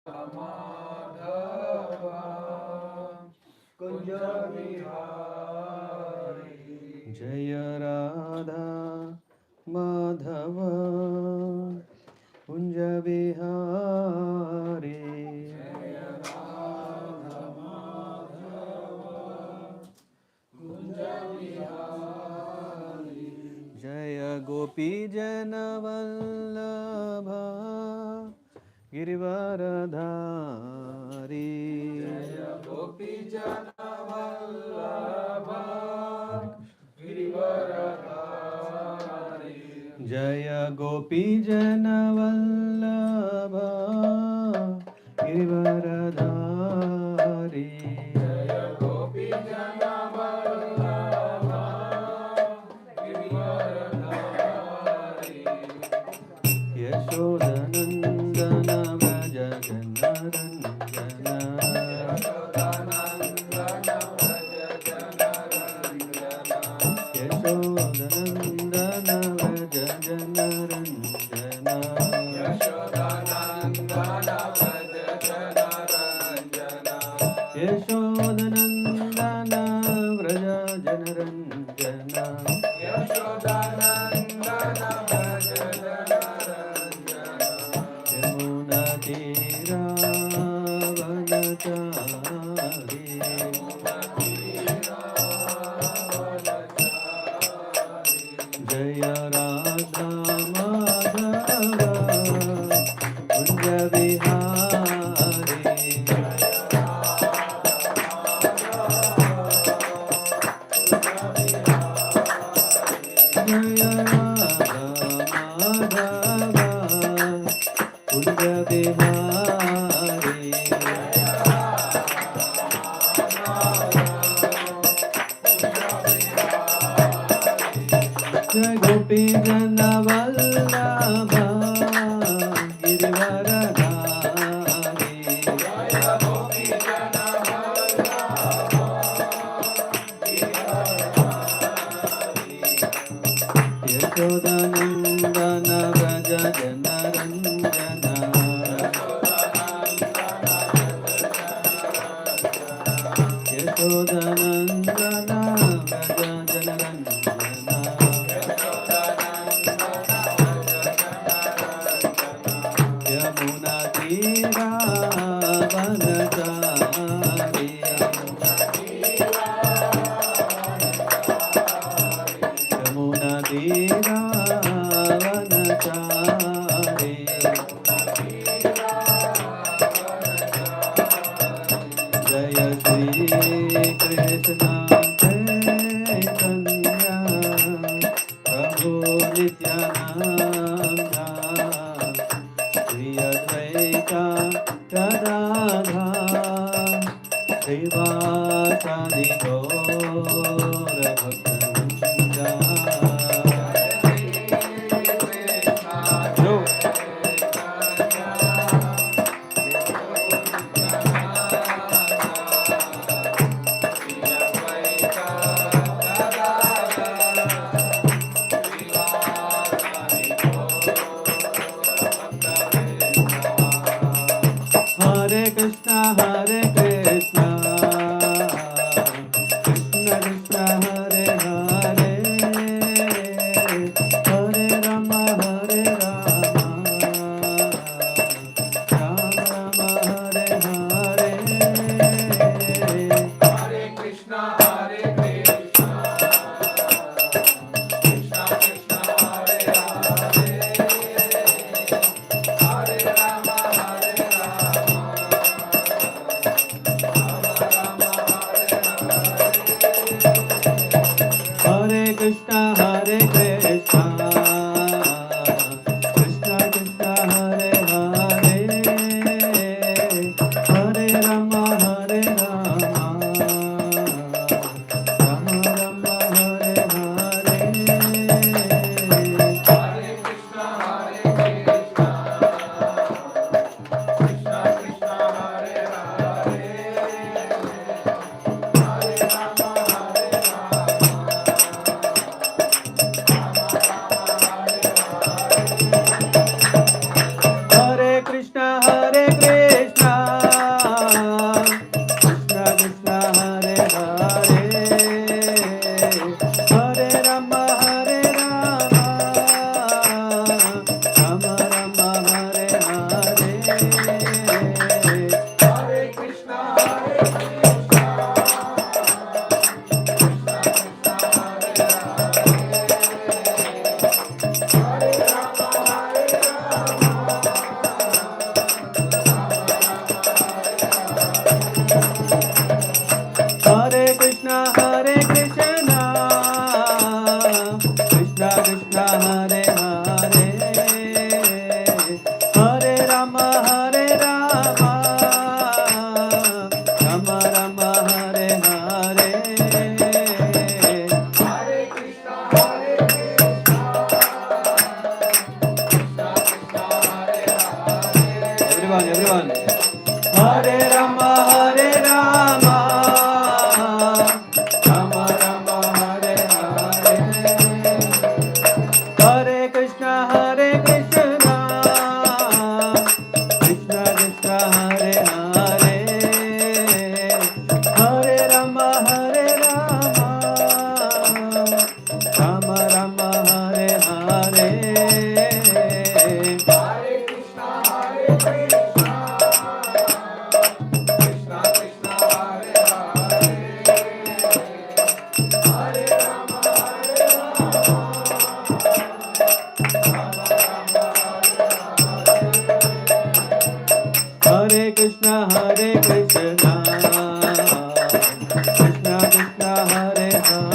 Madhava Kunja Vihari Jaya Radha Madhava Kunja Vihari Jaya Radha Madhava Kunja Vihari Jaya Gopi Jana Vallabha Girivaradhari Jaya Gopi Jana Vallabha Girivaradhari Jaya Gopi Jana Vallabha Girivaradhari Jaya Gopi Jana Vallabha Girivaradhari Yashodanandana Vraja Janaranjana Yashodanandana Vraja Janaranjana Yashodanandana Vraja Janaranjana Yashodanandana Vraja Janaranjana Yashodanandana Vraja Janaranjana Yashodanandana Vraja Janaranjana Yamuna Tira Vanachari Yamuna Tira Vanachari Jaya Radha Madhava Kunja Vihari Jaya Radha Jaya Radha Madhava Kunja Vihari Jai Gopi Jana Vallabha Girivaradhari Jaya Gopi Jana Vallabha Girivaradhari Yashodanandana Vraja Janaranjana Yashodanandana Vraja Janaranjana Yamuna Tira Vanachari Yamuna Tira Vanachari Jaya Shri Krishna Chaitanya Prabhu Nityananda Shri Advaita Gadadhar Hare Rama, Hare Rama, Rama Rama, Hare Hare, Hare Krishna, Krishna Krishna, Hare Hare, Hare Rama, Rama Rama, Hare Hare. Hare Krishna, Krishna Krishna, Hare Hare,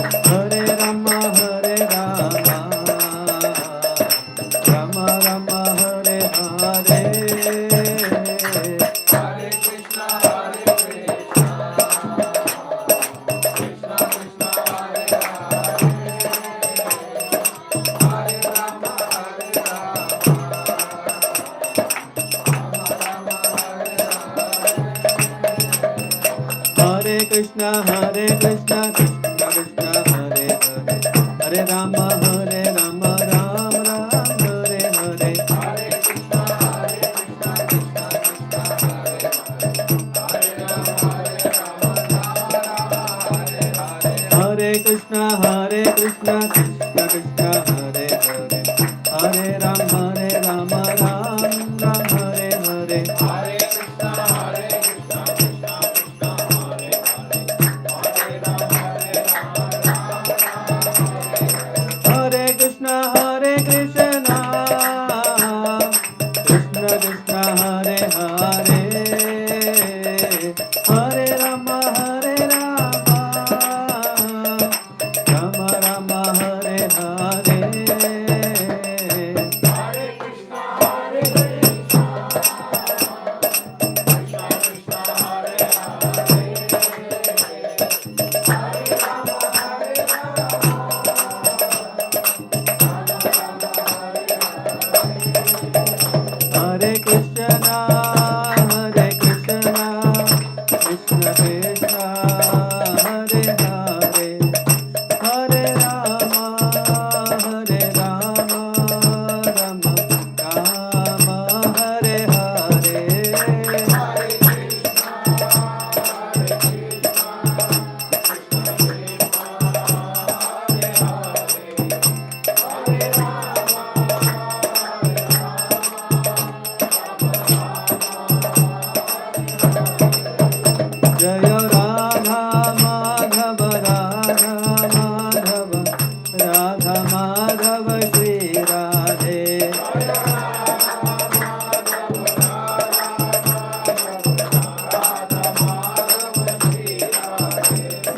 Hare Rama, Rama Rama, Hare Hare. Hare Krishna, Krishna Krishna, Hare Hare, Hare Rama, Hare Krishna, Krishna Krishna, Hare Hare, Hare Rama, Rama Rama, Hare Hare. Hare Krishna, Krishna Krishna, Hare Hare, Hare Krishna, Krishna Krishna, Hare Hare, Hare Rama, Rama Rama, Hare Hare. Hare Krishna, Krishna Krishna, Hare Hare, Hare Rama, Hare Krishna, Krishna Krishna, Hare Hare, Hare Rama, Rama Rama, Hare Hare. Hare Krishna, Krishna Krishna, Hare Hare, Hare Rama, Hare Krishna, Krishna Krishna, Hare Hare, Hare Rama, Rama Rama, Hare Hare. Jaya Radha Madhava, Radha Madhava, Radha Madhava, Shri Radhe.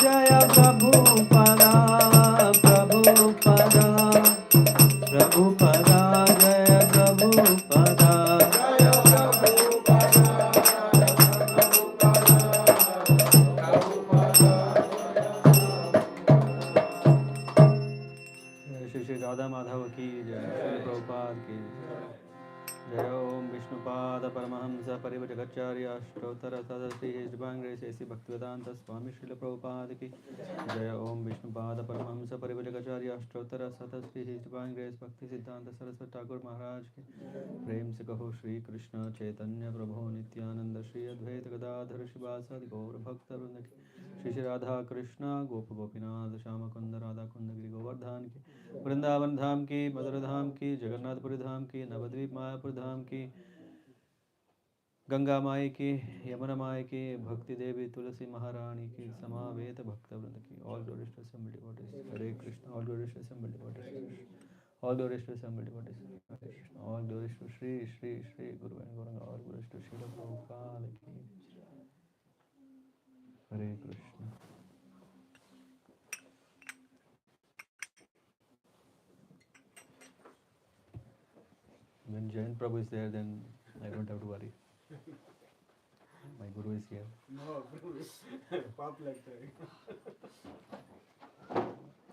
Jaya Prabhupada, Prabhupada, Prabhupada, Jaya Prabhupada. Shri Shri Radha Madhav की जय, श्री प्रभुपाद की जय। ओम विष्णुपाद परमहंस परिव्रजकाचार्य अष्टोत्तर सदश्री हिजबांग्रेस ऐसी भक्तिवेदांत स्वामी श्रील प्रभुपाद की जय। ओम विष्णुपाद परमहंस परिव्रजकाचार्य अष्टोत्तर सदश्री हिजबांग्रेस भक्ति सिद्धांत सरस्वती ठाकुर महाराज की प्रेम से कहो श्री कृष्ण चैतन्य प्रभु नित्यानंद श्री अद्वैत गदाधर शिवासादि गौर भक्त वृंद की श्री श्री राधा कृष्ण गोप गोपीनाथ श्याम कुंद राधा कुंद गिरि गोवर्धन की वृंदावन धाम की मधुर धाम की जगन्नाथपुरी धाम की नवद्वीप मायापुर धाम की गंगा माई की यमुना माई की भक्ति देवी तुलसी महारानी की समावेत भक्त वृंद की all glories to assembled devotees Hare Krishna all glories to assembled devotees all glories to assembled devotees Hare Krishna all glories to Shri Shri Shri guru and Gauranga all glories to Srila Prabhupada की Hare Krishna. When Jain Prabhu is there, then I don't have to worry. My Guru is here. No, पाप लगता है।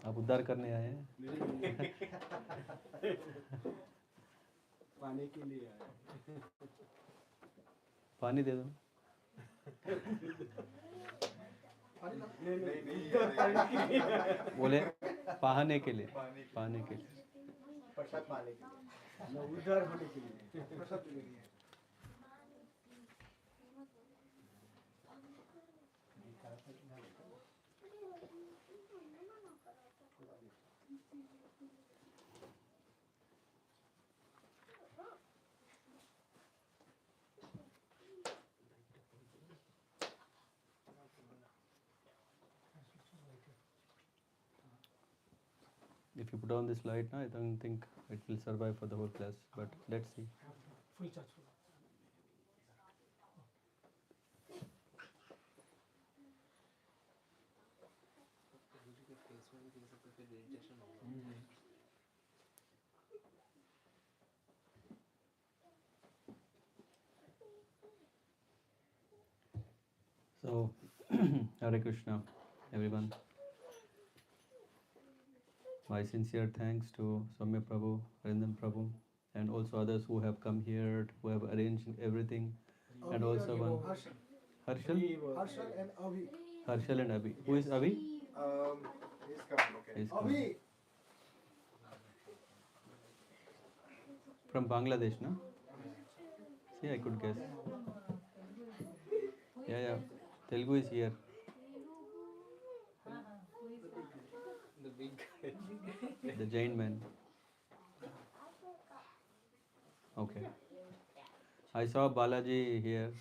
आप उद्धार करने आए हैं? पाने के लिए आए। पानी दे दो. बोले पहाने के लिए. पाने के लिए. प्रसाद पाने के लिए, उद्धार होने के लिए प्रसाद के लिए. If you put on this light now, I don't think it will survive for the whole class. But let's see. Full charge. So, Hare Krishna, everyone. My sincere thanks to Soumya Prabhu, Arindan Prabhu, and also others who have come here, who have arranged everything, and also one Harshal, Harshal and Avi. Harshal and Abhi. Who is Abhi? He's coming. Okay. He's coming. From Bangladesh, no? See, I could guess. Yeah. Telugu is here. The big guy. The giant man. Okay. I saw Balaji here.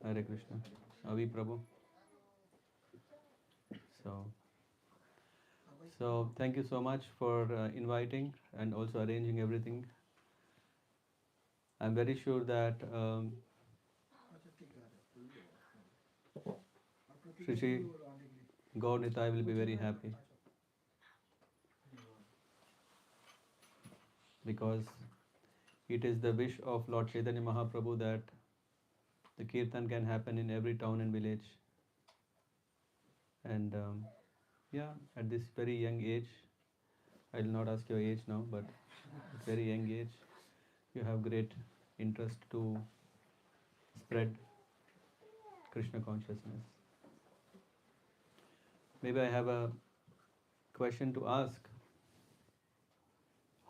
Hare Krishna. Avi Prabhu. So thank you so much for inviting and also arranging everything. I'm very sure that Shri Gaur Nitai will be very happy, because it is the wish of Lord Chaitanya Mahaprabhu that the kirtan can happen in every town and village. And at this very young age, I will not ask your age now, but at very young age, you have great interest to spread Krishna consciousness. Maybe I have a question to ask.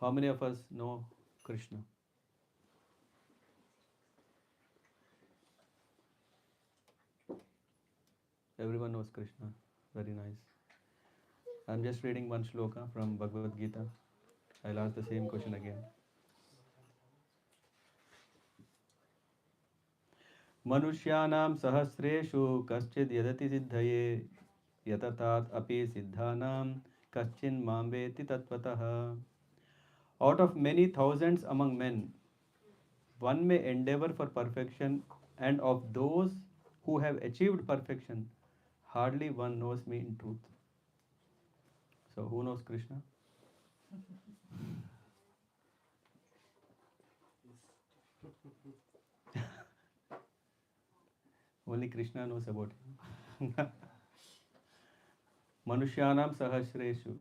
How many of us know Krishna? Everyone knows Krishna. Very nice. I'm just reading one shloka from Bhagavad Gita. I'll ask the same question again. Manusyanam sahasreshu kaschid yadati siddhaye yatatat api siddhanam kaschin mambeti tatvatah. Out of many thousands among men, one may endeavor for perfection, and of those who have achieved perfection, hardly one knows me in truth. So, who knows Krishna? Only Krishna knows about him. Manushyanam sahasreshu.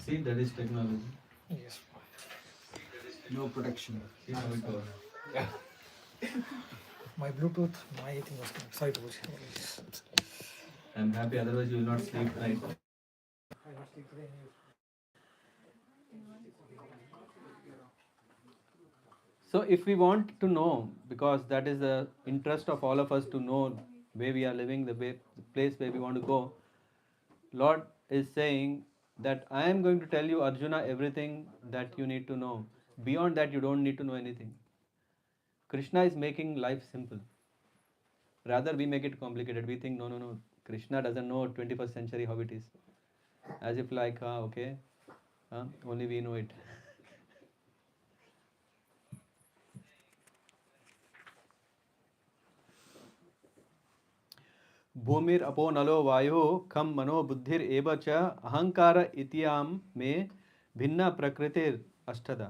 See, that is technology. Yes. No protection. See how it works. Yeah. My Bluetooth, my thing was connected. Sorry to push. I'm happy, otherwise you will not sleep tonight. So if we want to know, because that is the interest of all of us to know where we are living, the place where we want to go, Lord is saying that I am going to tell you, Arjuna, everything that you need to know. Beyond that, you don't need to know anything. Krishna is making life simple. Rather, we make it complicated. We think, no, no, no. Krishna doesn't know 21st century how it is. As if like, okay, only we know it. भूमिर अपो नलो वायु खम मनो बुद्धिर एव च अहंकार इतियाम में भिन्न प्रकृतिर अष्टदा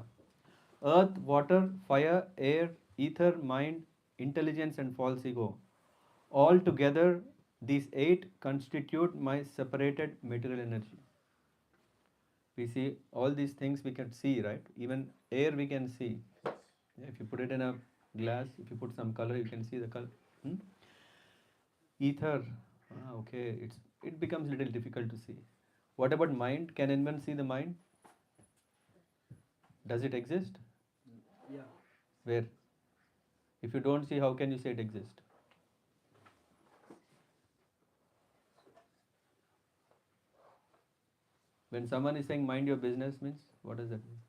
earth water fire air ether mind intelligence and false ego all together these eight constitute my separated material energy. We see all these things we can see, right? Even air we can see. If you put it in a glass, if you put some color, you can see the color. Ether, okay, it becomes a little difficult to see. What about mind? Can anyone see the mind? Does it exist? Yeah. Where? If you don't see, how can you say it exists? When someone is saying mind your business means, what does that mean?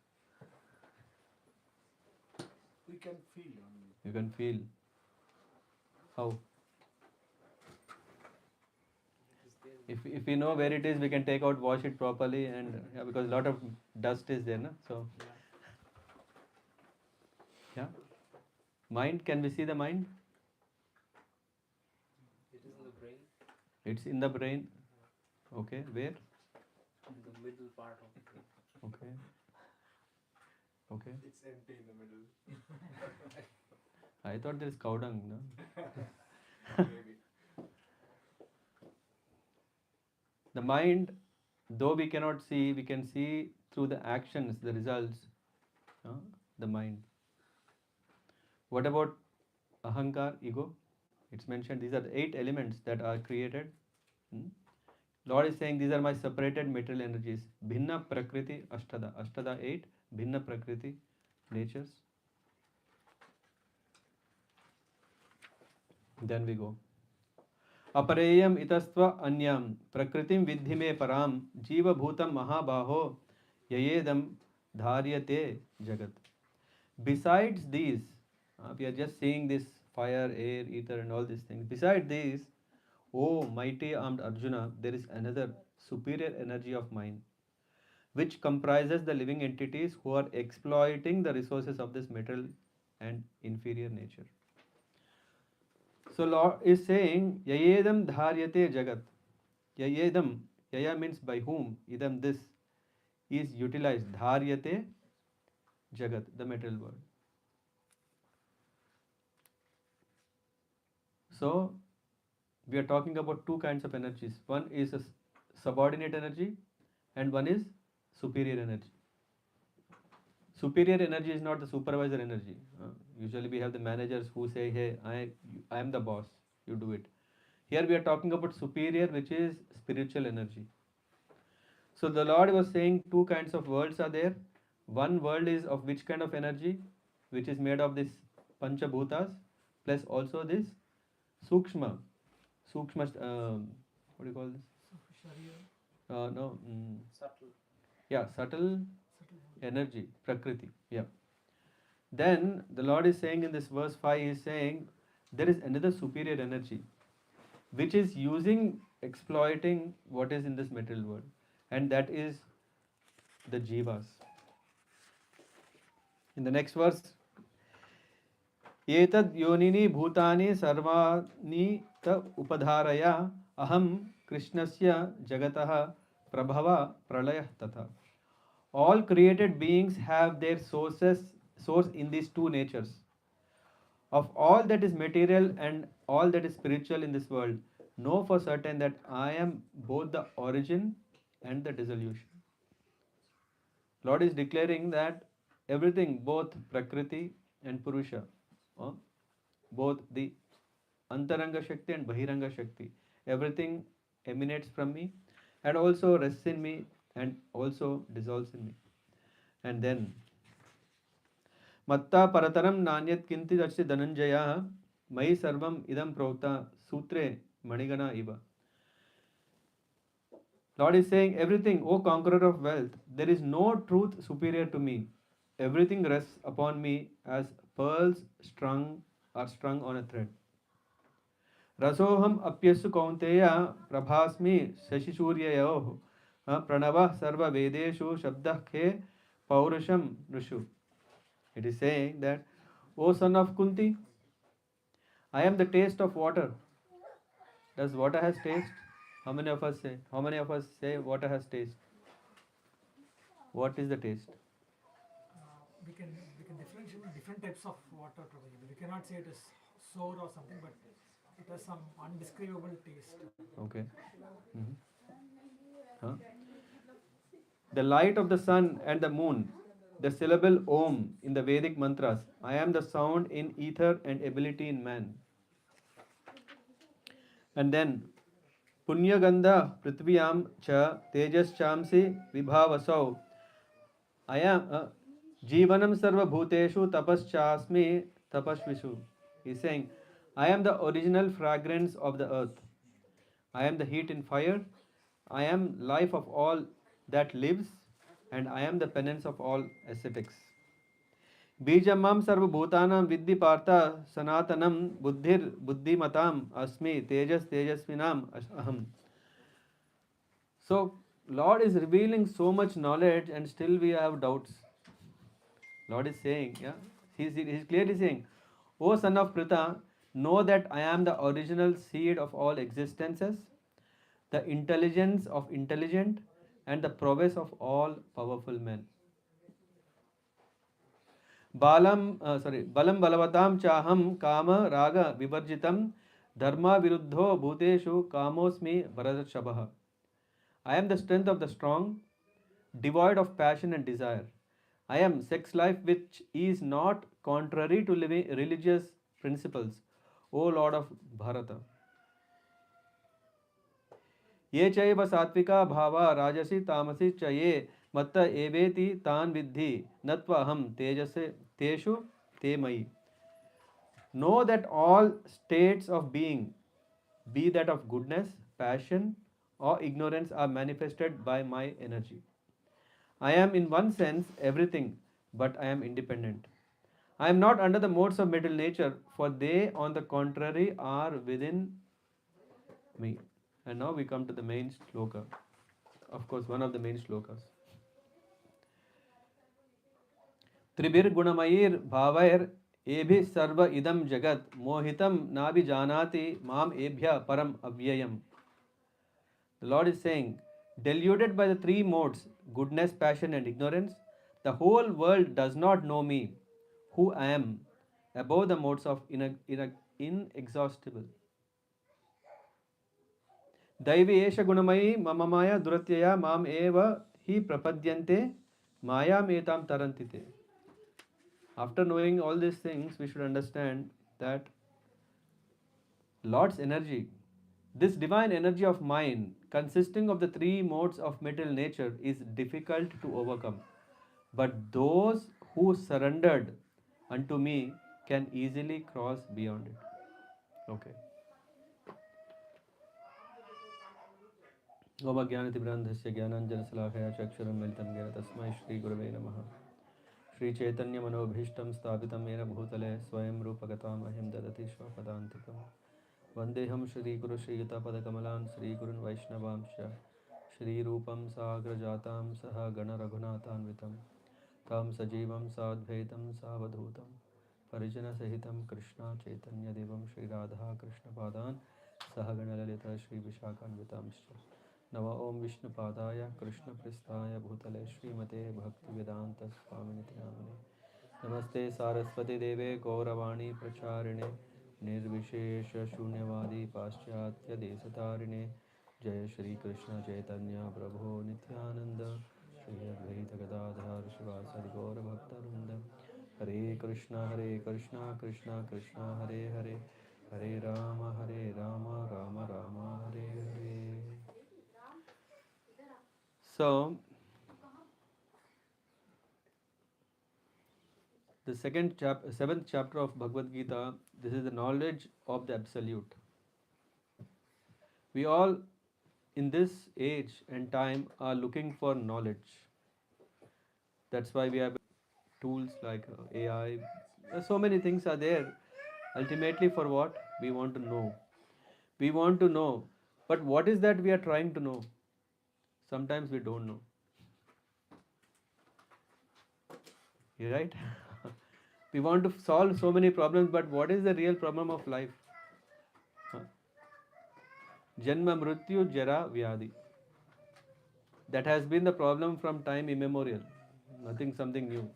We can feel only. You can feel. How? If we know where it is, we can take out, wash it properly, and yeah, because a lot of dust is there, no? So yeah. Mind, can we see the mind? It is in the brain, It's in the brain. Okay, where? in the middle part of the brain. Okay. Okay. It's empty in the middle. I thought there is cow dung, no? Maybe. The mind, though we cannot see, we can see through the actions, the results, the mind. What about ahankar, ego? It's mentioned these are the 8 elements that are created. Lord is saying these are my separated material energies. Bhinna prakriti ashtada. Ashtada 8, bhinna prakriti, natures. Then we go. अपरेयम इतस्त्व अन्यम प्रकृतिम विद्धि में पराम जीवभूतम महाबाहो ययेदम धार्यते jagat. Besides these, we are just seeing this fire, air, ether, and all these things. Besides these, O mighty armed Arjuna, there is another superior energy of mind, which comprises the living entities who are exploiting the resources of this material and inferior nature. So Lord is saying, Yayedam dharyate jagat. Yayedam, Yaya means by whom, idam this is utilized. Dharyate jagat, the material world. So we are talking about 2 kinds of energies. One is a subordinate energy and one is superior energy. Superior energy is not the supervisor energy. Usually we have the managers who say, hey, I am the boss, you do it. Here we are talking about superior, which is spiritual energy. So the Lord was saying 2 kinds of worlds are there. One world is of which kind of energy, which is made of this pancha bhutas, plus also this sukshma. Sukshma, what do you call this? No. Subtle. Yeah, subtle energy, prakriti. Yeah. Then the Lord is saying in this verse 5, He is saying there is another superior energy which is exploiting what is in this material world, and that is the jivas. In the next verse, एतद् योनिनि भूतानि सर्वाणि त उपधारया अहम कृष्णस्य जगतः प्रभव प्रलयः तथा. All created beings have their source in these 2 natures. Of all that is material and all that is spiritual in this world, know for certain that I am both the origin and the dissolution. Lord is declaring that everything, both Prakriti and Purusha, uh, both the Antaranga Shakti and Bahiranga Shakti, everything emanates from me and also rests in me and also dissolves in me. And then Matta Parataram Nanyat Kinti Dachti Dhananjaya Mai Sarvam Idam Prokta Sutre Manigana Iva. Lord is saying, everything, O conqueror of wealth, there is no truth superior to me. Everything rests upon me as pearls strung on a thread. Rasoham apyasu kaunteya prabhasmi shashisuryayoh pranavah sarva vedeshu shabdah khe paurusham nushu. It is saying that, O son of Kunti, I am the taste of water. Does water has taste? How many of us say? How many of us say water has taste? What is the taste? We can differentiate different types of water probably. We cannot say it is sour or something, but it has some undescribable taste. Okay. Mhm. Huh? The light of the sun and the moon, the syllable Om in the Vedic mantras. I am the sound in ether and ability in man. And then Punyagandha Prithviyam Cha Tejas Chamsi Vibhavasau. I am Jivanam Sarva Bhuteshu Tapaschasmi Tapashvishu. He's saying, I am the original fragrance of the earth. I am the heat in fire. I am life of all that lives, and I am the penance of all ascetics. Bijamam sarvabhutanam vidhi partha sanatanam buddhir buddhimatam asmi tejas tejasvinam aham. So, Lord is revealing so much knowledge and still we have doubts. Lord is saying, yeah, he's clearly saying, O son of Pritha, know that I am the original seed of all existences, the intelligence of intelligent, and the prowess of all powerful men. Balam balavatam chaham kama raga vivarjitam dharma viruddho bhuteshu kamosmi bharadashabha. I am the strength of the strong, devoid of passion and desire. I am sex life which is not contrary to living religious principles, O Lord of Bharata. ये चैव सात्विका भावा राजसी तामसी च ये मत्त एवेति तान विद्धि नत्वा हम तेजसे तेषु ते मयि. Know that all states of being, be that of goodness, passion, or ignorance, are manifested by my energy. I am in one sense everything, but I am independent. I am not under the modes of material nature, for they, on the contrary, are within me. And now we come to the main shloka. Of course, one of the main shlokas. Tribir gunamayir bhavair ebhi sarva idam jagat mohitam nabi janati mam ebhya param avyayam. The Lord is saying, deluded by the three modes, goodness, passion, and ignorance, the whole world does not know me, who I am, above the modes of inexhaustible. दैवी एष गुणमयी मम माया दुरत्यया माम एव हि प्रपद्यन्ते मायाम एताम तरन्ति. After knowing all these things, we should understand that Lord's energy, this divine energy of mind, consisting of the three modes of material nature, is difficult to overcome. But those who surrendered unto me can easily cross beyond it. Okay. ओम ज्ञानतिब्रान्धस्य ज्ञानाञ्जनशलाकया चक्षुरुं मिलितं येन तस्मै श्रीगुरवे नमः. श्रीचैतन्यमनोभीष्टं स्थापितं येन भूतले स्वयं रूपगतां मह्यं ददति स्वपदान्तिकं. वन्देऽहं श्रीगुरुश्रीयुतपदकमलान् श्रीगुरून् वैष्णवांश्च श्रीरूपं साग्रजातां सह गणरघुनाथान्वितं तं सजीवं साद्वैतं सावधूतं परिजनसहितं कृष्ण चैतन्यदेवं श्रीराधा कृष्णपादान् सह गणललिता श्रीविशाखान्वितांश्च. नमो ओम विष्णुपादाय कृष्णप्रेष्ठाय भूतले श्रीमते भक्तिवेदांत स्वामिनिति नामिने. नमस्ते सारस्वती देवे गौरवाणी प्रचारिणे निर्विशेष शून्यवादी पाश्चात्य देशतारिणे. जय श्री कृष्ण चैतन्य प्रभो Nityanand Shri Advaita Gadadhar Shivasari Gaura Bhaktarvrinda. Hare Krishna, Krishna Krishna, Hare Hare, Hare Rama, Rama Rama, Hare Hare. So, the seventh chapter of Bhagavad Gita, this is the knowledge of the Absolute. We all in this age and time are looking for knowledge. That's why we have tools like AI. So many things are there. Ultimately, for what? We want to know. We want to know. But what is that we are trying to know? Sometimes we don't know. You're right? We want to solve so many problems, but what is the real problem of life? Huh? Janma, Mrityu, Jara, Vyadi. That has been the problem from time immemorial. Nothing, something new.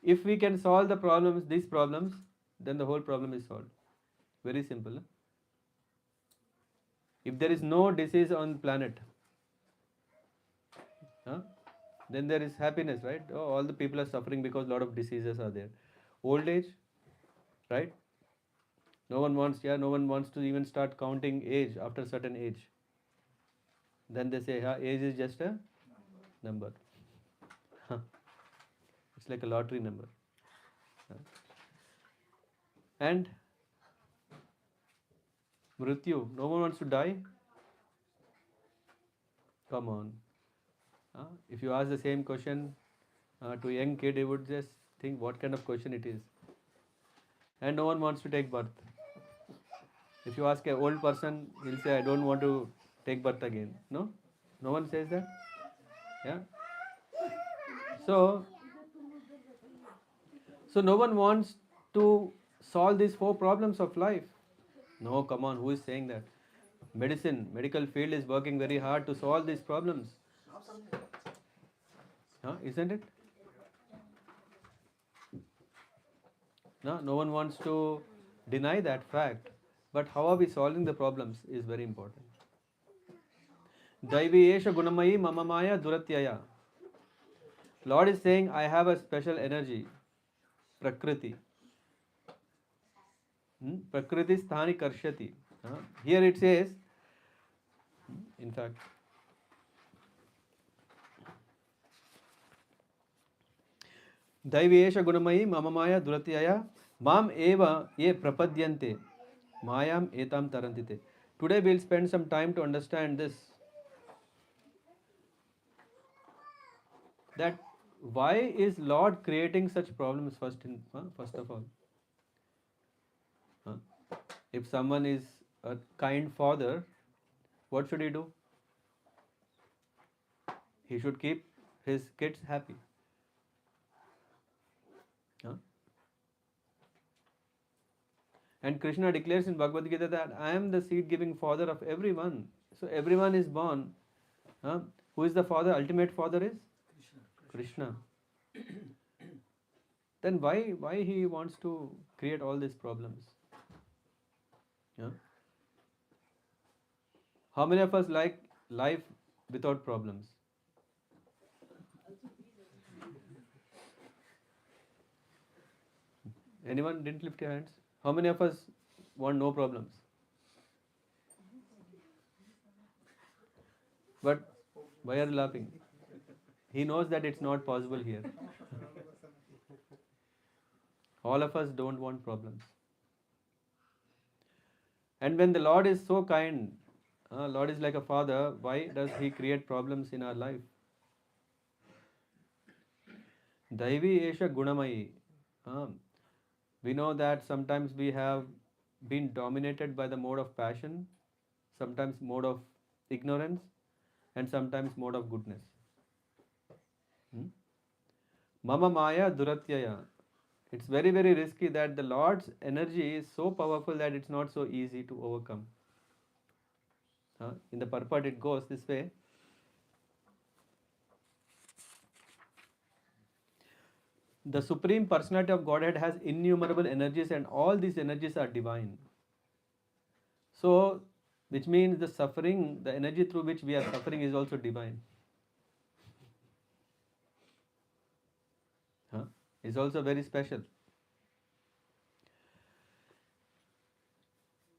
If we can solve the problems, these problems, then the whole problem is solved. Very simple. Huh? If there is no disease on planet, huh, then there is happiness, right? Oh, all the people are suffering because a lot of diseases are there. Old age, right? No one wants to even start counting age after a certain age. Then they say, age is just a number. It's like a lottery number. And Mrityu, no one wants to die. Come on. If you ask the same question to a young kid, he would just think what kind of question it is. And no one wants to take birth. If you ask an old person, he'll say, I don't want to take birth again. No? No one says that? Yeah? So no one wants to solve these 4 problems of life. No, come on, who is saying that? Medical field is working very hard to solve these problems. Isn't it? No one wants to deny that fact. But how are we solving the problems is very important. Daiviyesha gunamayi mamamaya duratyaya. Lord is saying, I have a special energy, Prakriti. Prakriti sthani karshyati. Here it says, in fact, Daiviyesha gunamayi mamamaya duratyaya mam eva ye prapadyante mayam etam tarantite. Today we'll spend some time to understand this. That why is Lord creating such problems first of all? If someone is a kind father, what should he do? He should keep his kids happy. And Krishna declares in Bhagavad Gita that I am the seed-giving father of everyone. So everyone is born. Who is the father? Ultimate father is Krishna. Then why he wants to create all these problems? How many of us like life without problems? Anyone didn't lift your hands? How many of us want no problems? But why are you laughing? He knows that it's not possible here. All of us don't want problems. And when the Lord is so kind, Lord is like a father, why does he create problems in our life? Daivi esha gunamayi. We know that sometimes we have been dominated by the mode of passion, sometimes mode of ignorance, and sometimes mode of goodness. Mama Maya Duratyaya. It's very, very risky that the Lord's energy is so powerful that it's not so easy to overcome. In the purport it goes this way. The Supreme Personality of Godhead has innumerable energies and all these energies are divine. So which means the suffering, the energy through which we are suffering is also divine. Huh? Is also very special.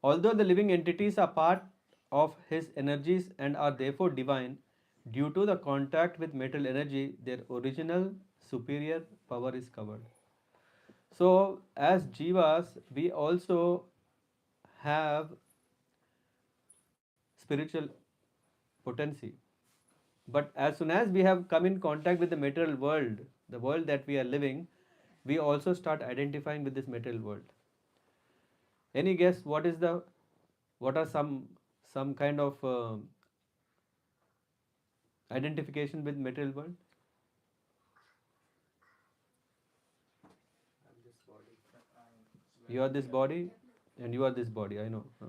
Although the living entities are part of his energies and are therefore divine, due to the contact with material energy, their original superior power is covered. So, as jivas, we also have spiritual potency. But as soon as we have come in contact with the material world, the world that we are living, we also start identifying with this material world. Any guess what are some kind of identification with material world? You are this body and you are this body, I know. Huh?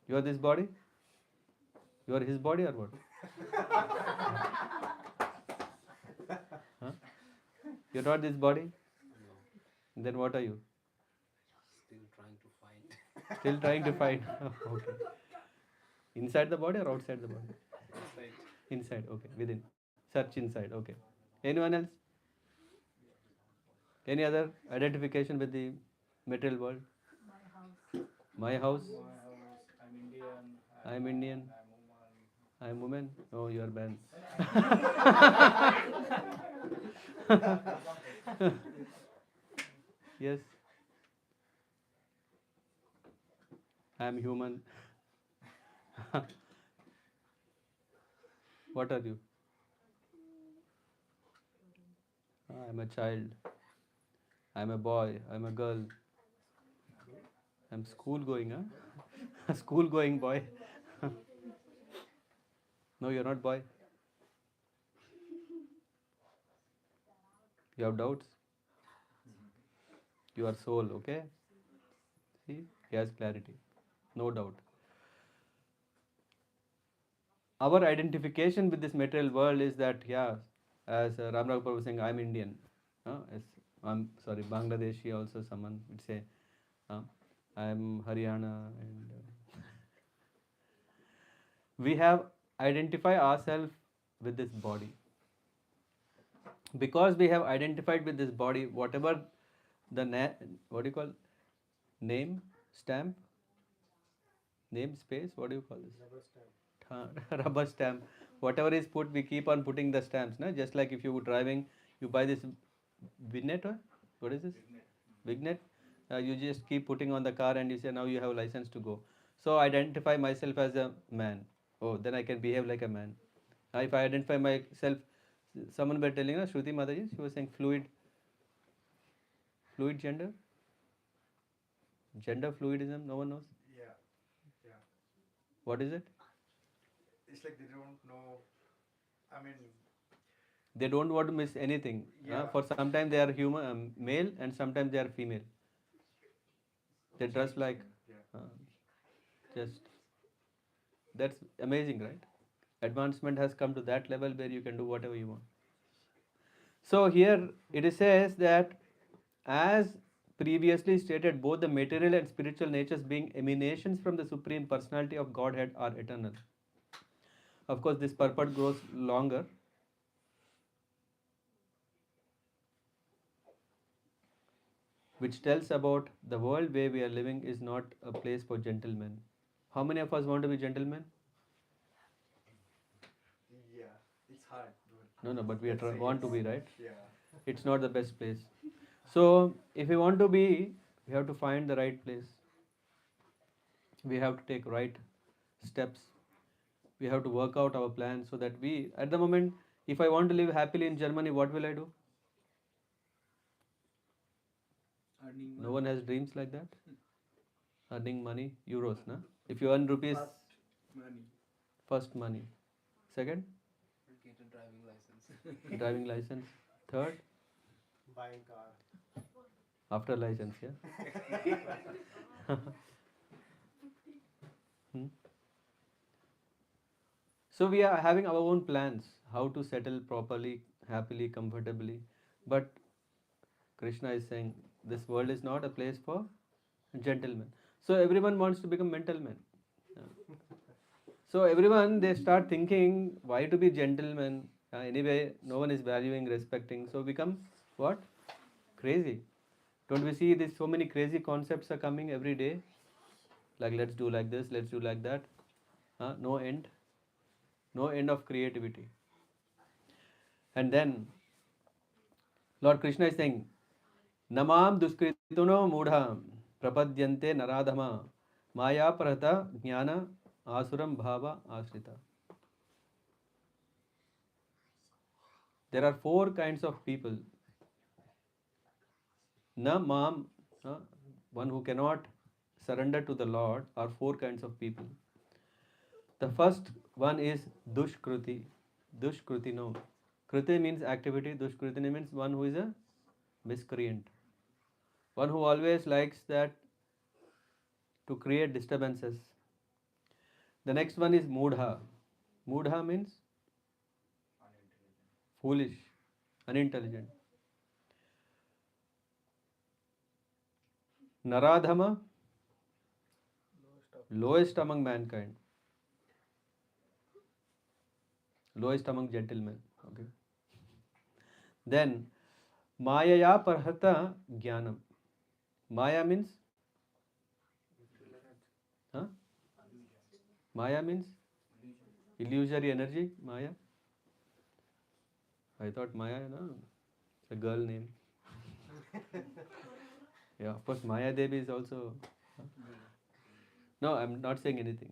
You are this body? You are his body or what? Huh? You're not this body? No, Then what are you? still trying to find. Still trying to find. Okay. Inside the body or outside the body? Inside. Inside, okay. Within. Search inside, okay. Anyone else? Any other identification with the material world? My house. I'm Indian. I'm Indian. I'm woman. Oh, you are banned. Yes. I'm human. What are you? I'm a child. I'm a boy. I'm a girl. I'm school going, huh? School going boy. No, you're not boy. You have doubts? You are soul, okay? See, he has clarity. No doubt. Our identification with this material world is that, yeah, as Ram Raghu Prabhu was saying, I'm Indian. As I'm sorry, Bangladeshi also someone would say, I'm Haryana. And we have identified ourselves with this body. Because we have identified with this body, whatever the what do you call name stamp, name space, what do you call this? Rubber stamp. Whatever is put, we keep on putting the stamps. No? Just like if you were driving, you buy this vignette. Or what is this? Vignette. You just keep putting on the car and you say now you have license to go. So identify myself as a man. Oh, then I can behave like a man. If I identify myself, someone were telling us, Shruti Mataji, she was saying fluid gender. Gender fluidism, no one knows. Yeah. What is it? It's like they don't know. I mean, They don't want to miss anything. Yeah. For sometimes they are human, male, and sometimes they are female. They dress like just. That's amazing, right? Advancement has come to that level where you can do whatever you want. So here it says that, as previously stated, both the material and spiritual natures, being emanations from the Supreme Personality of Godhead, are eternal. Of course, this purport grows longer. Which tells about the world where we are living is not a place for gentlemen. How many of us want to be gentlemen? yeah, it's hard. No, but we want to be, right? Yeah. It's not the best place. So, if we want to be, we have to find the right place. We have to take right steps. We have to work out our plans so that we, at the moment, if I want to live happily in Germany, what will I do? No one has dreams like that. Earning money, euros, na? If you earn rupees, first money. Second, Get a driving license. driving license. Third, Buying car. after license, yeah. Hmm. So we are having our own plans how to settle properly, happily, comfortably. But Krishna is saying this world is not a place for gentlemen. So everyone wants to become mental men. So everyone, they start thinking, why to be gentlemen? Anyway, no one is valuing, respecting. So become what? Crazy. Don't we see this? So many crazy concepts are coming every day. Like let's do like this, let's do like that. No end. No end of creativity. And then Lord Krishna is saying, Namam duskrituno mudha prapadyante naradhama maya prata jnana asuram bhava asrita. There are four kinds of people. Namam, one who cannot surrender to the Lord, are four kinds of people. The first one is dushkruti. Dushkruti, no. Kriti means activity, dushkruti means one who is a miscreant. One who always likes that to create disturbances. The next one is mudha. Mudha means foolish, unintelligent. Naradhama, lowest among mankind, lowest among gentlemen. Okay. Then Mayaya Parhata Jnanam. Maya means, huh? Maya means illusory energy. Maya. I thought Maya, no, a girl name. Yeah, of course, Maya Devi is also. Huh? No, I'm not saying anything.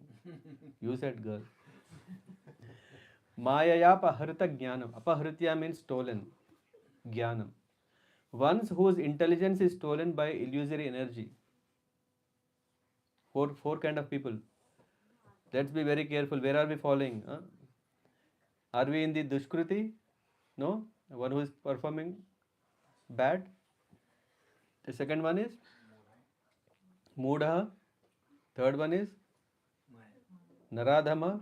You said girl. Mayaya Paharita Jnanam. Apahritya means stolen. Jnanam. Ones whose intelligence is stolen by illusory energy. Four kind of people. Let's be very careful. Where are we falling? Huh? Are we in the dushkruti? No. One who is performing bad. The second one is mudha. Third one is naradhama.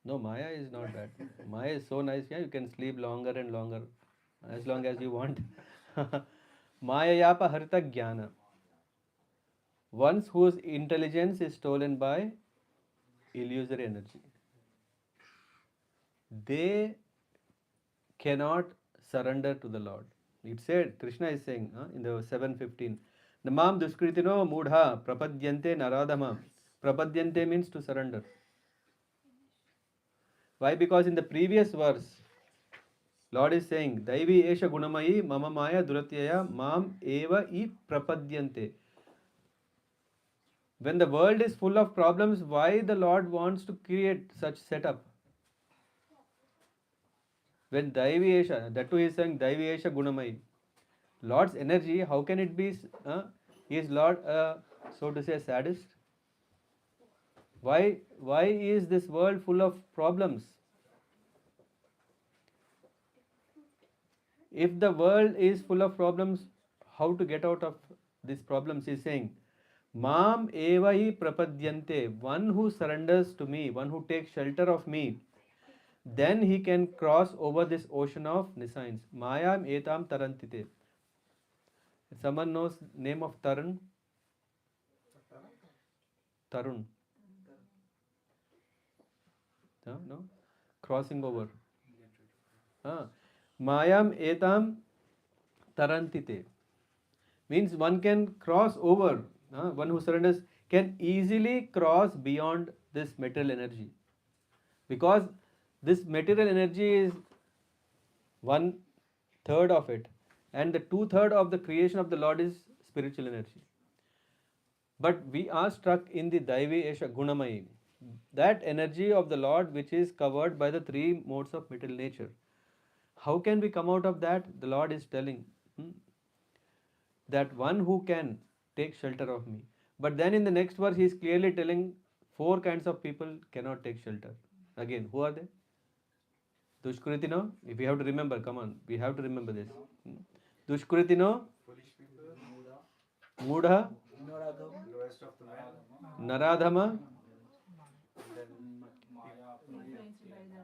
No, Maya is not bad. Maya is so nice. Yeah, you can sleep longer and longer, as long as you want. Maya Paharita Jnana. Ones whose intelligence is stolen by illusory energy. They cannot surrender to the Lord. It said, Krishna is saying in the 7:15, Namam duskritino mudha prapadyante naradhama. Prapadyante means to surrender. Why? Because in the previous verse, Lord is saying, Daivi esha gunamayi mama maya duratyaya mam eva I prapadyante. When the world is full of problems, why the Lord wants to create such setup? When Daivi esha, that too he is saying Daivi esha gunamayi. Lord's energy, how can it be? Is Lord, so to say, sadist? Why is this world full of problems? If the world is full of problems, how to get out of these problems? He is saying, Mam eva hi prapadyante, one who surrenders to me, one who takes shelter of me, then he can cross over this ocean of nescience. Mayam etam tarantite. Someone knows name of Tarun? Tarun. No? Crossing over. Mayam etam tarantite. Means one can cross over. One who surrenders can easily cross beyond this material energy. Because this material energy is 1/3 of it. And the 2/3 of the creation of the Lord is spiritual energy. But we are struck in the Daivi Esha Gunamayi, that energy of the Lord which is covered by the three modes of material nature. How can we come out of that? The Lord is telling that one who can take shelter of me. But then in the next verse, he is clearly telling four kinds of people cannot take shelter. Again, who are they? Dushkritino. If we have to remember, come on, we have to remember this. Dushkritino, Mudha, Naradhama.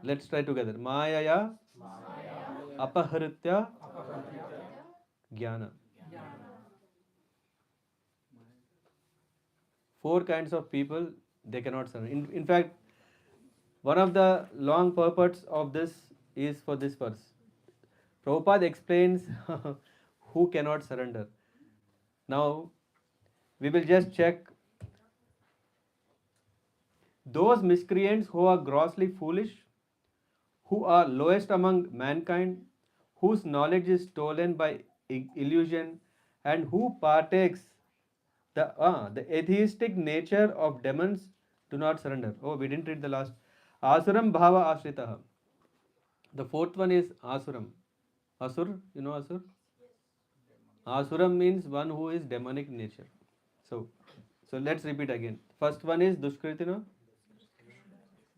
Let's try together. Mayaya, Apahritya, Jnana. Four kinds of people they cannot surrender. In fact, One of the long purports of this is for this verse. Prabhupada explains who cannot surrender. Now, we will just check those miscreants who are grossly foolish, who are lowest among mankind, whose knowledge is stolen by illusion, and who partakes the atheistic nature of demons do not surrender. Oh, we didn't read the last. Asuram bhava ashritaha. The fourth one is asuram. Asur, you know asur? Asuram means one who is demonic nature. So, so let's repeat again. First one is dushkritina,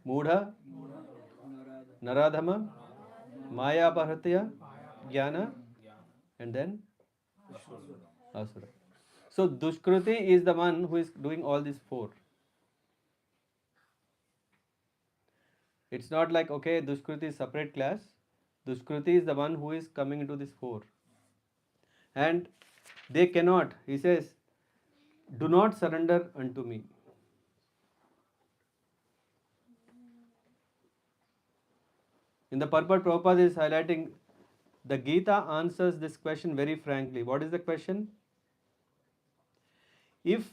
mudha, naradhama, maya pahatya, jnana, and then asura. So dushkriti is the one who is doing all these four. It's not like, okay, dushkriti is separate class. Dushkriti is the one who is coming into this four. And they cannot, he says, do not surrender unto me. In the purport, Prabhupada is highlighting the Gita answers this question very frankly. What is the question? If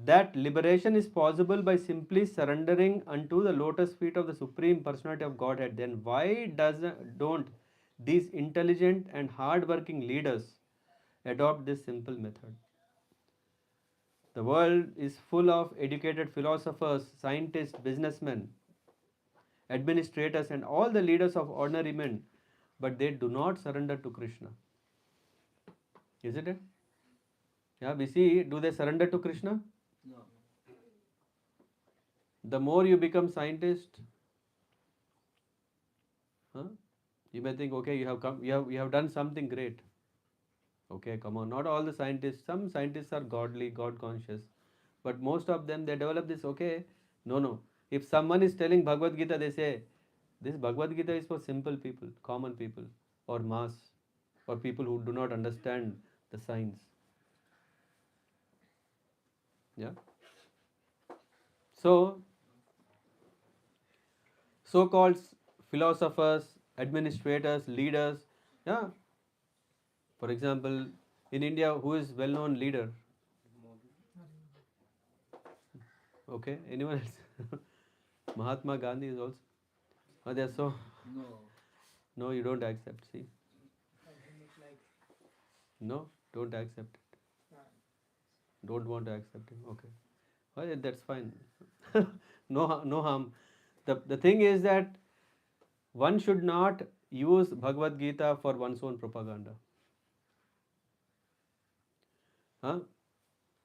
that liberation is possible by simply surrendering unto the lotus feet of the Supreme Personality of Godhead, then why don't these intelligent and hard-working leaders adopt this simple method? The world is full of educated philosophers, scientists, businessmen, administrators, and all the leaders of ordinary men, but they do not surrender to Krishna. Isn't it? Yeah, we see, do they surrender to Krishna? No. The more you become scientist, you may think, okay, you have done something great. Okay, come on, not all the scientists. Some scientists are godly, God conscious, but most of them they develop this. Okay, no. If someone is telling Bhagavad Gita, they say this Bhagavad Gita is for simple people, common people, or mass, or people who do not understand the science. Yeah. So, so-called philosophers, administrators, leaders, yeah. For example, in India, who is well-known leader? Okay, anyone else? Mahatma Gandhi is also. Oh, they are so. No, you don't accept. See. No, don't accept it. Don't want to accept him. Okay. Well, that's fine. No harm. The thing is that one should not use Bhagavad Gita for one's own propaganda.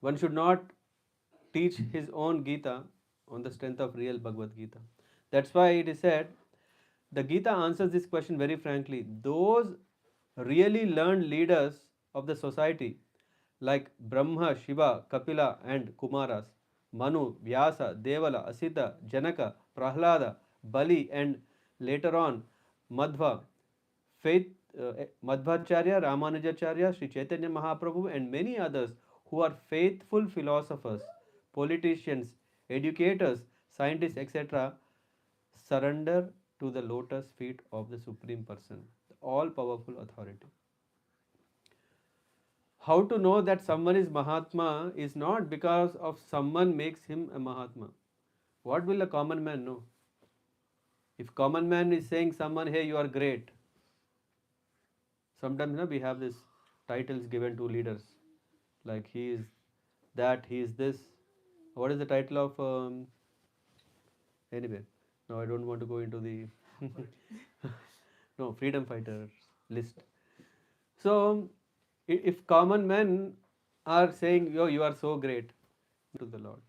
One should not teach his own Gita on the strength of real Bhagavad Gita. That's why it is said, the Gita answers this question very frankly. Those really learned leaders of the society like Brahma, Shiva, Kapila and Kumaras, Manu, Vyasa, Devala, Asita, Janaka, Prahlada, Bali and later on Madhva, Madhvacharya, Ramanujacharya, Sri Chaitanya Mahaprabhu and many others who are faithful philosophers, politicians, educators, scientists, etc. surrender to the lotus feet of the Supreme Person, the all-powerful authority. How to know that someone is Mahatma is not because of someone makes him a Mahatma. What will a common man know? If common man is saying someone, hey, you are great. Sometimes we have these titles given to leaders. Like he is that, he is this. What is the title of anyway? No, I don't want to go into the no, freedom fighter list. So if common men are saying, yo, you are so great to the Lord.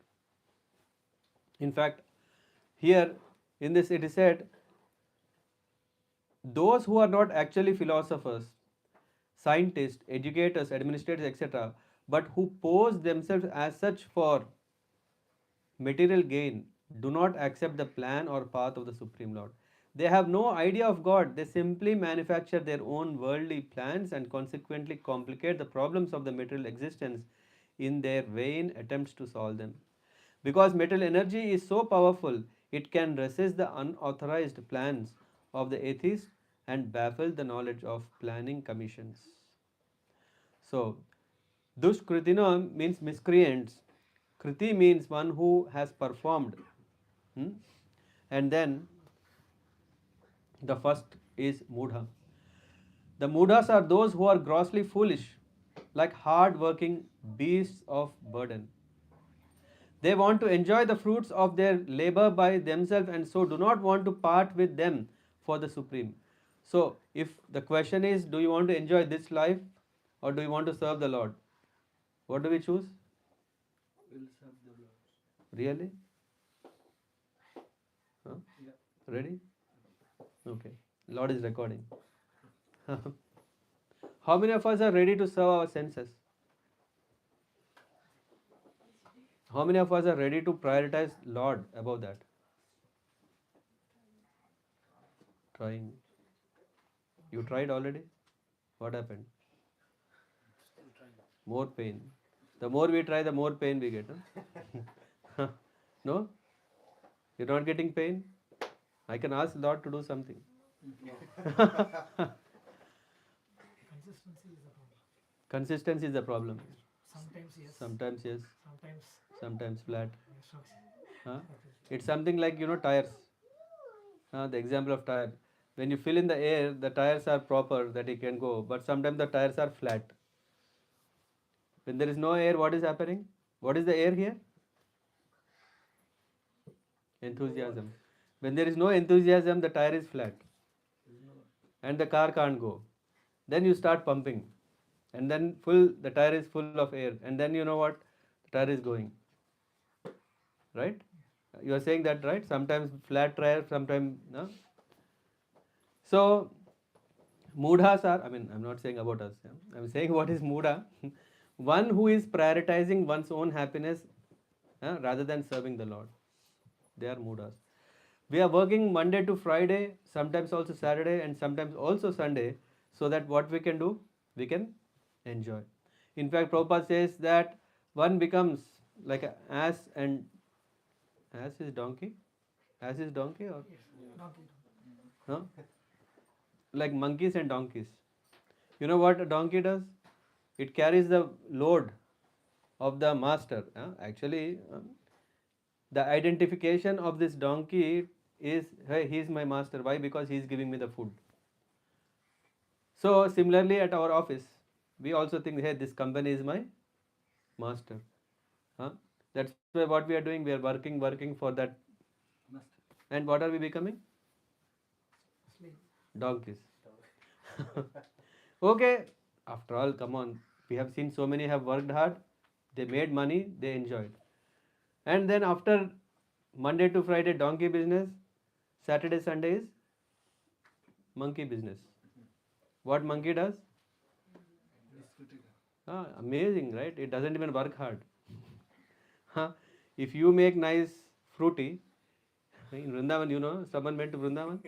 In fact, here in this it is said, those who are not actually philosophers, scientists, educators, administrators, etc., but who pose themselves as such for material gain, do not accept the plan or path of the Supreme Lord. They have no idea of God. They simply manufacture their own worldly plans and consequently complicate the problems of the material existence in their vain attempts to solve them. Because material energy is so powerful, It can resist the unauthorized plans of the atheist and baffle the knowledge of planning commissions. So, Dushkritino means miscreants. Kriti means one who has performed. Hmm? And then the first is Mudha. The Mudhas are those who are grossly foolish, like hard working beasts of burden. They want to enjoy the fruits of their labor by themselves and so do not want to part with them for the Supreme. So, if the question is, do you want to enjoy this life or do you want to serve the Lord? What do we choose? Will serve the Lord. Really? Huh? Yeah. Ready? Okay. Lord is recording. How many of us are ready to serve our senses? How many of us are ready to prioritize Lord above that? Trying. You tried already? What happened? Still trying. More pain. The more we try, the more pain we get. Huh? No? You're not getting pain? I can ask Lord to do something. Consistency is a problem. Consistency is the problem. Sometimes yes. Sometimes yes, Sometimes sometimes flat. yes. Huh? It's something like, tires. The example of tire. When you fill in the air, the tires are proper that it can go, but sometimes the tires are flat. When there is no air, what is happening? What is the air here? Enthusiasm. When there is no enthusiasm, the tire is flat and the car can't go. Then you start pumping and then the tire is full of air, and then you know what? The tire is going. Right? You are saying that, right? Sometimes flat tire, sometimes no? So Mudhas are, I'm not saying about us. Yeah? I'm saying what is Mudha? One who is prioritizing one's own happiness rather than serving the Lord. They are Mudhas. We are working Monday to Friday, sometimes also Saturday, and sometimes also Sunday, so that what we can do? We can enjoy. In fact, Prabhupada says that one becomes like an ass and ass is donkey? Ass is donkey or? Donkey. Huh? Like monkeys and donkeys. You know what a donkey does? It carries the load of the master. Actually, the identification of this donkey is, hey, he is my master. Why? Because he is giving me the food. So similarly at our office, we also think, hey, this company is my master. That's why what we are doing, we are working for that. And what are we becoming? Sleep. Donkeys. Okay, after all, come on. We have seen so many have worked hard, they made money, they enjoyed. And then after Monday to Friday, donkey business, Saturday, Sunday is monkey business. What monkey does? Amazing, right? It doesn't even work hard. If you make nice fruity, in Vrindavan, someone went to Vrindavan.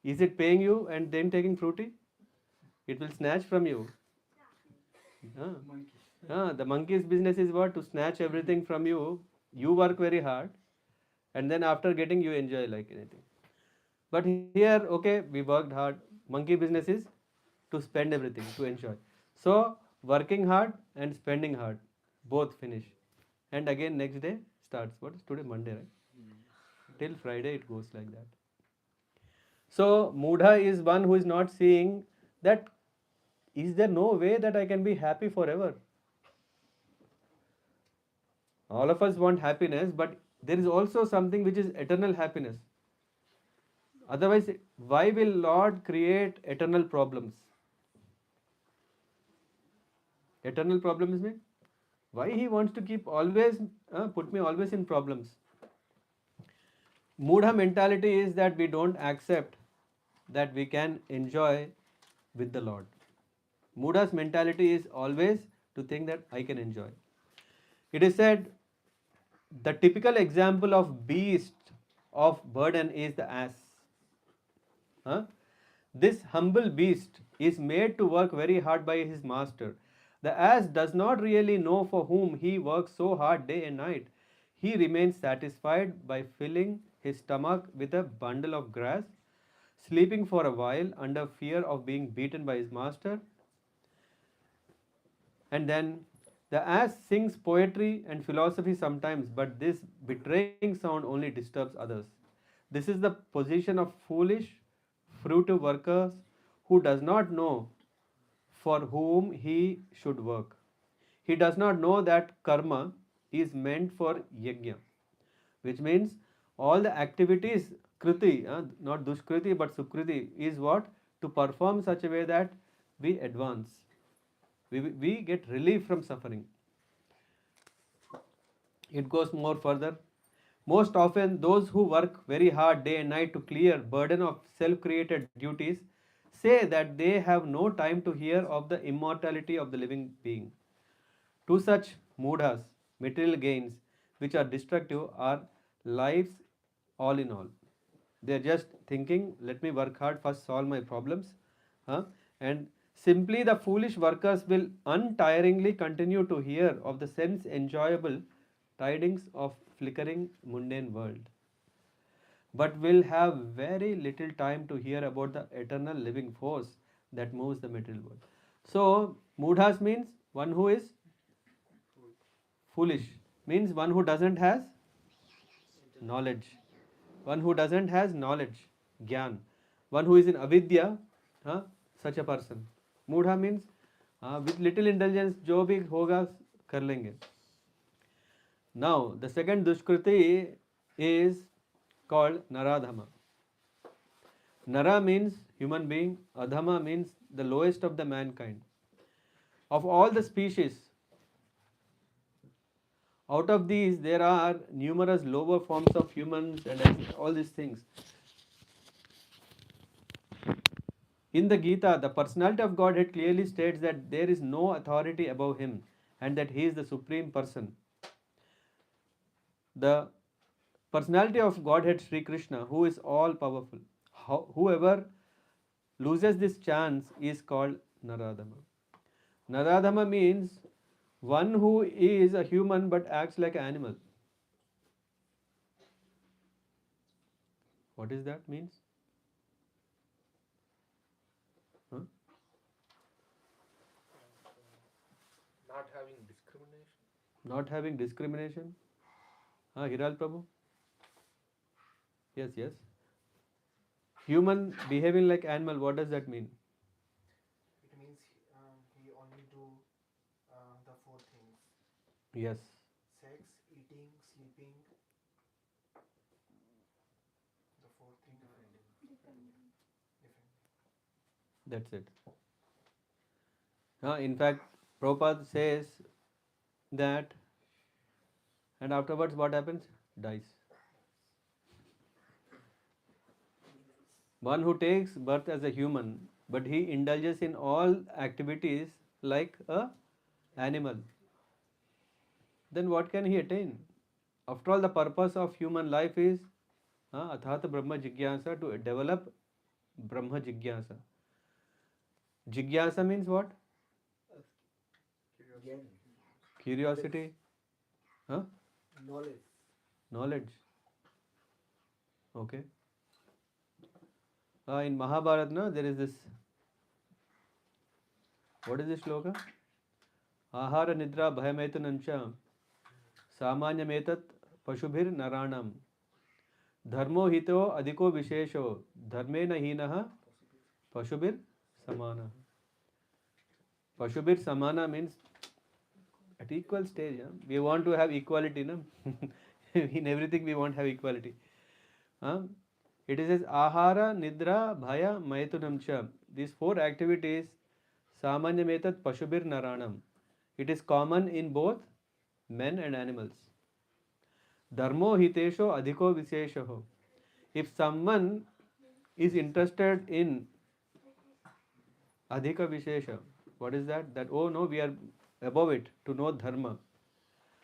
Is it paying you and then taking fruity? It will snatch from you. The monkey's business is what? To snatch everything from you. You work very hard, and then after getting, you enjoy like anything. But here, okay, we worked hard. Monkey business is to spend everything, to enjoy. So, working hard and spending hard, both finish. And again, next day starts. What is today? Monday, right? Till Friday, it goes like that. So, Mudha is one who is not seeing that is there no way that I can be happy forever? All of us want happiness, but there is also something which is eternal happiness. Otherwise, why will Lord create eternal problems? Eternal problems mean? Why He wants to keep always, put me always in problems? Mudha mentality is that we don't accept that we can enjoy with the Lord. Mudha's mentality is always to think that I can enjoy. It is said the typical example of beast of burden is the ass. This humble beast is made to work very hard by his master. The ass does not really know for whom he works so hard day and night. he remains satisfied by filling his stomach with a bundle of grass, sleeping for a while under fear of being beaten by his master. And then the ass sings poetry and philosophy sometimes, but this betraying sound only disturbs others. This is the position of foolish, fruitive workers who does not know for whom he should work. He does not know that karma is meant for yajna, which means all the activities, kriti, not dushkriti but sukriti, is what? To perform such a way that we advance. We get relief from suffering. It goes more further. Most often, those who work very hard day and night to clear burden of self-created duties say that they have no time to hear of the immortality of the living being. To such mudhas, material gains which are destructive are lives all in all. They are just thinking, let me work hard, first solve my problems. And simply the foolish workers will untiringly continue to hear of the sense enjoyable tidings of flickering mundane world, but will have very little time to hear about the eternal living force that moves the material world. So, mudhas means one who is foolish, means one who doesn't has knowledge, one who doesn't has knowledge, gyan, one who is in avidya, such a person. Mudha means with little intelligence जो भी होगा कर लेंगे. Now the second dushkriti is called naradhama. Nara means human being, adhama means the lowest of the mankind. Of all the species, out of these there are numerous lower forms of humans and all these things. In the Gita, the personality of Godhead clearly states that there is no authority above him and that he is the supreme person. The personality of Godhead Sri Krishna, who is all powerful. Whoever loses this chance is called Naradhama. Naradhama means one who is a human but acts like an animal. What is that means? Huh? Not having discrimination. Not having discrimination. Hiral Prabhu? Yes, yes. Human behaving like animal, what does that mean? It means he only do the four things: Yes, sex, eating, sleeping. The four things different. that's it. In fact, Prabhupada says that, and afterwards what happens? Dies. One who takes birth as a human, but he indulges in all activities like a animal, then what can he attain? After all, the purpose of human life is athata brahma jigyasa, to develop brahma jigyasa. Jigyasa means what? Curiosity. Knowledge. Knowledge. Okay. In Mahabharata, there is this. What is this shloka? Ahara nidra bhayametanancha samanyametat pashubhir naranam dharmo hito adhiko vishesho dharmena hinaha pashubhir samana. Pashubhir samana means at equal stage. We want to have equality. No? In everything we want to have equality. It says ahara, nidra, bhaya, maitunam cha. These four activities, samanyametat pashubhir naranam. It is common in both men and animals. Dharmo hitesho adhiko vishesho. If someone is interested in adhika vishesha, what is that? That, oh no, we are above it, to know dharma.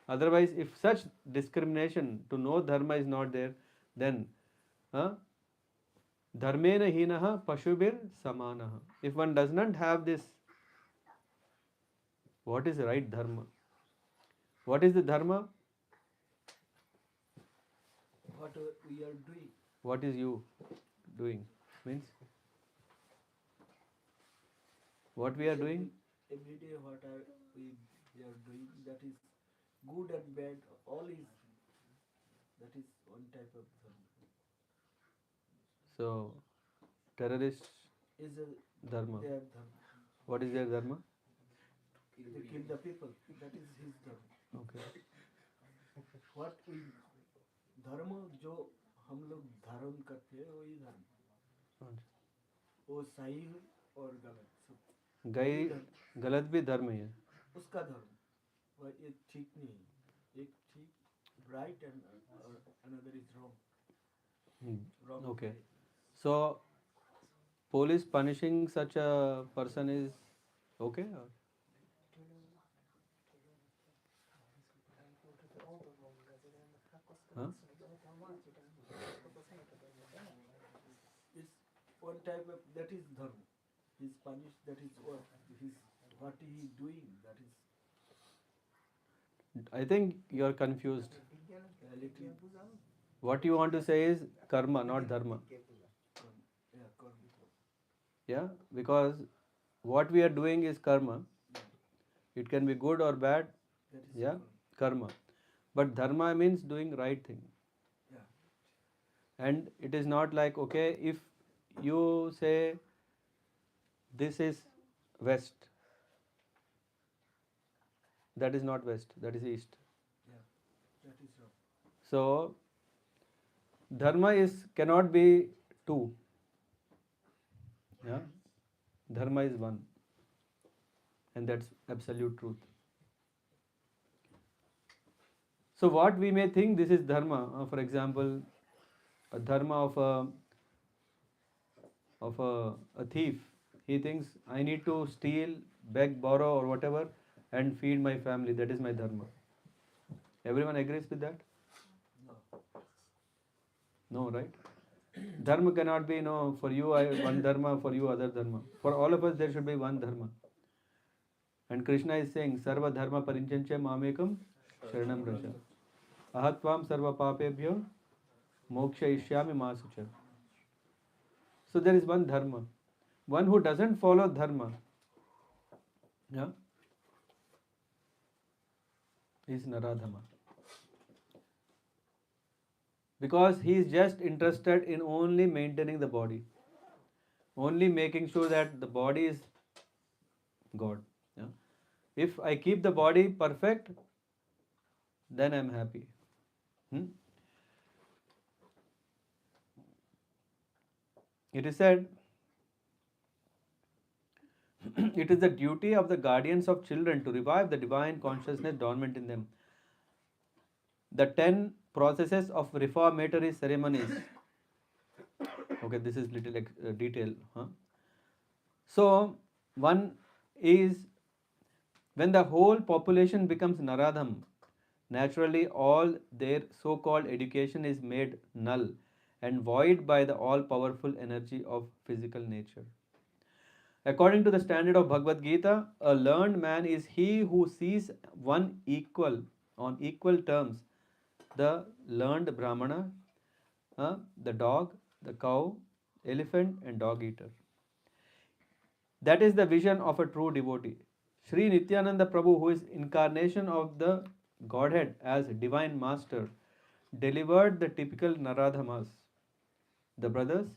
Otherwise, if such discrimination to know dharma is not there, then dharmena hinaha pashubhir samanaha. If one does not have this, what is the right dharma? What is the dharma? what we are doing. What is you doing? Means what we are doing? Every day what we are doing, that is good and bad, all is, that is one type of dharma. So terrorists Is a dharma. their dharma. What is their dharma? They kill the people, that is his dharma. Okay. What we धर्म जो हम लोग धारण करते हैं वही धर्म, वो सही और गलत सब गई गलत भी धर्म ही है. उसका धर्म, वह एक ठीक नहीं है, एक ठीक right and another is wrong. Wrong. Okay. So police punishing such a person is okay? Or? Huh? It's one type of, that is dharma. He's punished, that is what he is doing, that is I think you are confused. reality. What you want to say is karma, not dharma. Yeah, karma. Yeah, because what we are doing is karma. It can be good or bad. That is Yeah, karma. But dharma means doing right thing. Yeah. And it is not like, okay, if you say this is west, that is not west, that is east. Yeah, that is wrong. So dharma cannot be two. Yeah, dharma is one, and that's absolute truth. So what we may think this is dharma, for example, a dharma of a thief. He thinks I need to steal, beg, borrow, or whatever, and feed my family. That is my dharma. Everyone agrees with that? No. No, right? Dharma cannot be, for you one dharma, for you other dharma. For all of us there should be one dharma. And Krishna is saying, Sarva dharma parinchancha mamekam sharanam raja. Ahatvam sarva papebhyo moksha ishyami masucha. So there is one dharma. One who doesn't follow dharma, yeah, is naradhama. Because he is just interested in only maintaining the body, only making sure that the body is God. Yeah? If I keep the body perfect, then I am happy. It is said, it is the duty of the guardians of children to revive the divine consciousness dormant in them. The 10 processes of reformatory ceremonies. Okay, this is little detail. So, one is when the whole population becomes naradham, naturally all their so-called education is made null and void by the all-powerful energy of physical nature. According to the standard of Bhagavad Gita, a learned man is he who sees one equal, on equal terms, the learned Brahmana, the dog, the cow, elephant, and dog eater. That is the vision of a true devotee. Sri Nityananda Prabhu, who is incarnation of the Godhead as Divine Master, delivered the typical Naradhamas, the brothers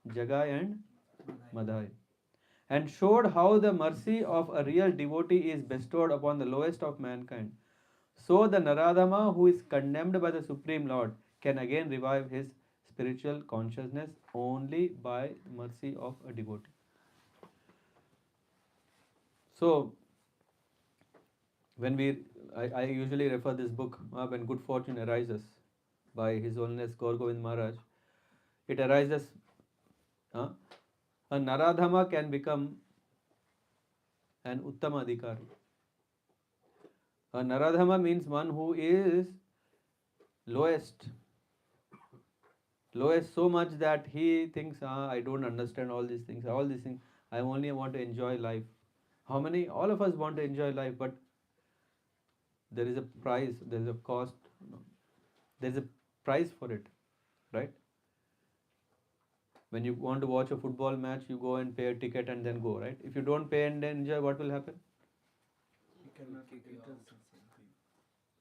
Jagai and Madhai, and showed how the mercy of a real devotee is bestowed upon the lowest of mankind. So the Naradhama, who is condemned by the Supreme Lord, can again revive his spiritual consciousness only by the mercy of a devotee. So, when I usually refer this book, When Good Fortune Arises, by His Holiness Gaur Govind Maharaj. It arises, a Naradhama can become an Uttama Adhikari. A Naradhama means one who is lowest so much that he thinks, I don't understand all these things, I only want to enjoy life. How many? All of us want to enjoy life, but there is a price, there is a cost, there is a price for it. right? When you want to watch a football match, you go and pay a ticket and then go, right? If you don't pay and then enjoy, what will happen? We cannot enter something.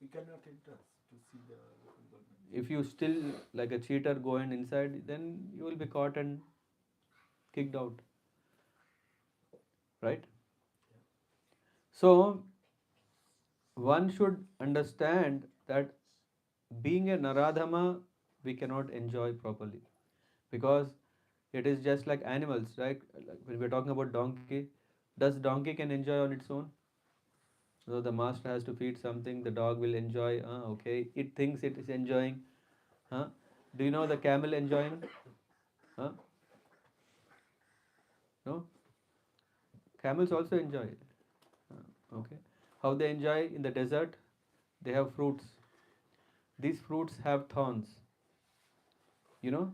We cannot enter to see the football match. If you still like a cheater go and inside, then you will be caught and kicked out, right? So one should understand that being a Naradhama, we cannot enjoy properly, because it is just like animals, right? Like when we're talking about donkey, does donkey can enjoy on its own? So the master has to feed something, the dog will enjoy. Okay, it thinks it is enjoying. Huh? Do you know the camel enjoying? Huh? No? Camels also enjoy. Okay. How they enjoy in the desert? They have fruits. These fruits have thorns. You know?